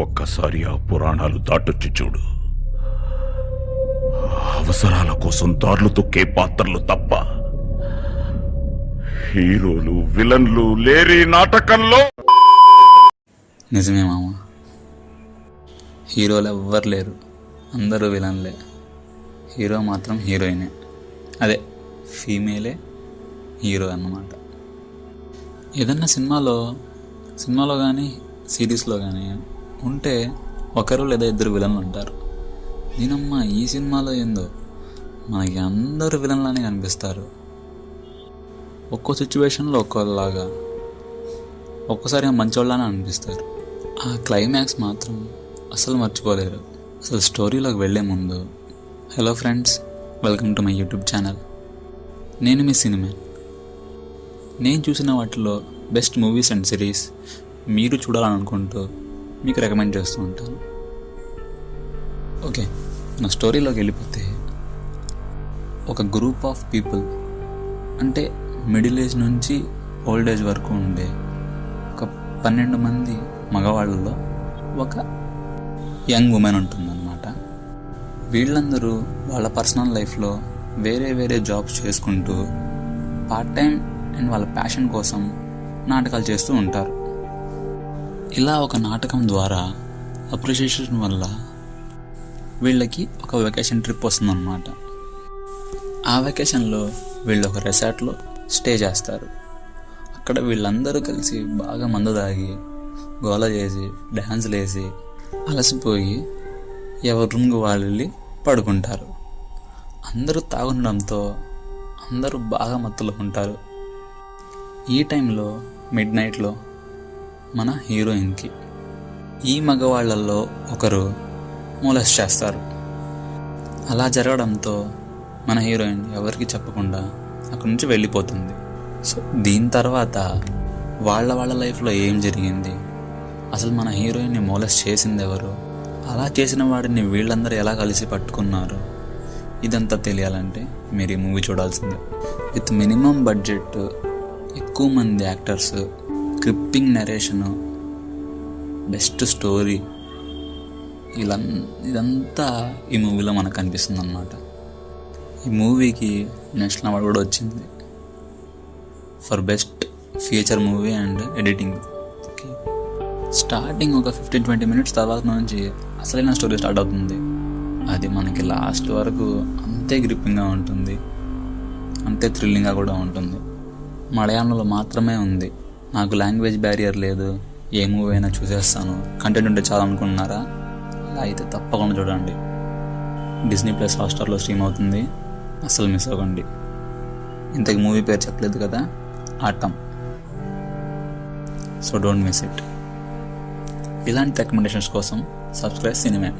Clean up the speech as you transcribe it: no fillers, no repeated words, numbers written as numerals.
ఒక్కసారి ఆ పురాణాలు దాటొచ్చి చూడు. అవసరాల కోసం దారులు తొక్కే పాత్రలు తప్ప హీరోలు విలన్లు లేరి నాటకంలో. నిజమే మామ, హీరోలు ఎవ్వరు లేరు, అందరూ విలన్లే. హీరో మాత్రం హీరోయినే, అదే ఫీమేలే హీరో అన్నమాట. ఏదన్నా సినిమాలో కానీ సిరీస్లో కానీ ఉంటే ఒకరు లేదా ఇద్దరు విలన్లు ఉంటారు. దీనమ్మ ఈ సినిమాలో ఏందో మనకి అందరూ విలన్లానే కనిపిస్తారు. ఒక్కో సిచ్యువేషన్లో ఒక్కోలాగా, ఒక్కోసారి మంచోళ్ళని అనిపిస్తారు. ఆ క్లైమాక్స్ మాత్రం అసలు మర్చిపోలేరు. అసలు స్టోరీలోకి వెళ్ళే ముందు, hello friends, welcome to my YouTube channel. నేను మీ సినిమా. నేను చూసిన వాటిలో బెస్ట్ మూవీస్ అండ్ సిరీస్ మీరు చూడాలని అనుకుంటూ మీకు రికమెండ్ చేస్తూ ఉంటాను. ఓకే, నా స్టోరీలోకి వెళ్ళిపోతే, ఒక గ్రూప్ ఆఫ్ పీపుల్, అంటే మిడిల్ ఏజ్ నుంచి ఓల్డ్ ఏజ్ వరకు ఉండే ఒక 12 మంది మగవాళ్ళలో ఒక యంగ్ ఉమెన్ ఉంటుందన్నమాట. వీళ్ళందరూ వాళ్ళ పర్సనల్ లైఫ్లో వేరే వేరే జాబ్స్ చేసుకుంటూ పార్ట్ టైం అండ్ వాళ్ళ ప్యాషన్ కోసం నాటకాలు చేస్తూ ఉంటారు. ఇలా ఒక నాటకం ద్వారా అప్రిషియేషన్ వల్ల వీళ్ళకి ఒక వెకేషన్ ట్రిప్ వస్తుందన్నమాట. ఆ వెకేషన్లో వీళ్ళు ఒక రిసార్ట్లో స్టే చేస్తారు. అక్కడ వీళ్ళందరూ కలిసి బాగా మందు తాగి గోల చేసి డ్యాన్సులు వేసి అలసిపోయి ఎవరి రూమ్కి వాళ్ళు వెళ్ళి పడుకుంటారు. అందరూ తాగుండడంతో అందరూ బాగా మత్తులో ఉంటారు. ఈ టైంలో మిడ్ నైట్లో మన హీరోయిన్కి ఈ మగవాళ్ళల్లో ఒకరు మొలెస్ట్ చేస్తారు. అలా జరగడంతో మన హీరోయిన్ ఎవరికి చెప్పకుండా అక్కడి నుంచి వెళ్ళిపోతుంది. సో దీని తర్వాత వాళ్ళ లైఫ్లో ఏం జరిగింది, అసలు మన హీరోయిన్ని మొలెస్ట్ చేసింది ఎవరు, అలా చేసిన వాడిని వీళ్ళందరూ ఎలా కలిసి పట్టుకున్నారు, ఇదంతా తెలియాలంటే మీరు ఈ మూవీ చూడాల్సిందే. విత్ మినిమం బడ్జెట్, ఎక్కువ మంది యాక్టర్స్, క్రిప్పింగ్ నరేషను, బెస్ట్ స్టోరీ, ఇదంతా ఈ మూవీలో మనకు కనిపిస్తుంది అన్నమాట. ఈ మూవీకి నేషనల్ అవార్డు కూడా వచ్చింది for best feature movie and editing. Starting ఒక 15-20 మినిట్స్ తర్వాత నుంచి అసలైన స్టోరీ స్టార్ట్ అవుతుంది. అది మనకి లాస్ట్ వరకు అంతే గ్రిప్పింగ్గా ఉంటుంది, అంతే థ్రిల్లింగ్గా కూడా ఉంటుంది. మలయాళంలో మాత్రమే ఉంది. నాకు లాంగ్వేజ్ బ్యారియర్ లేదు, ఏ మూవీ అయినా చూసేస్తాను, కంటెంట్ ఉంటే చాలా అనుకుంటున్నారా, అలా అయితే తప్పకుండా చూడండి. డిస్నీ ప్లస్ హాట్‌స్టార్లో స్ట్రీమ్ అవుతుంది, అస్సలు మిస్ అవ్వకండి. ఇంతకు మూవీ పేరు చెప్పలేదు కదా, atom. So don't miss it. ఇలాంటి రికమెండేషన్స్ కోసం సబ్స్క్రైబ్ సినిమా.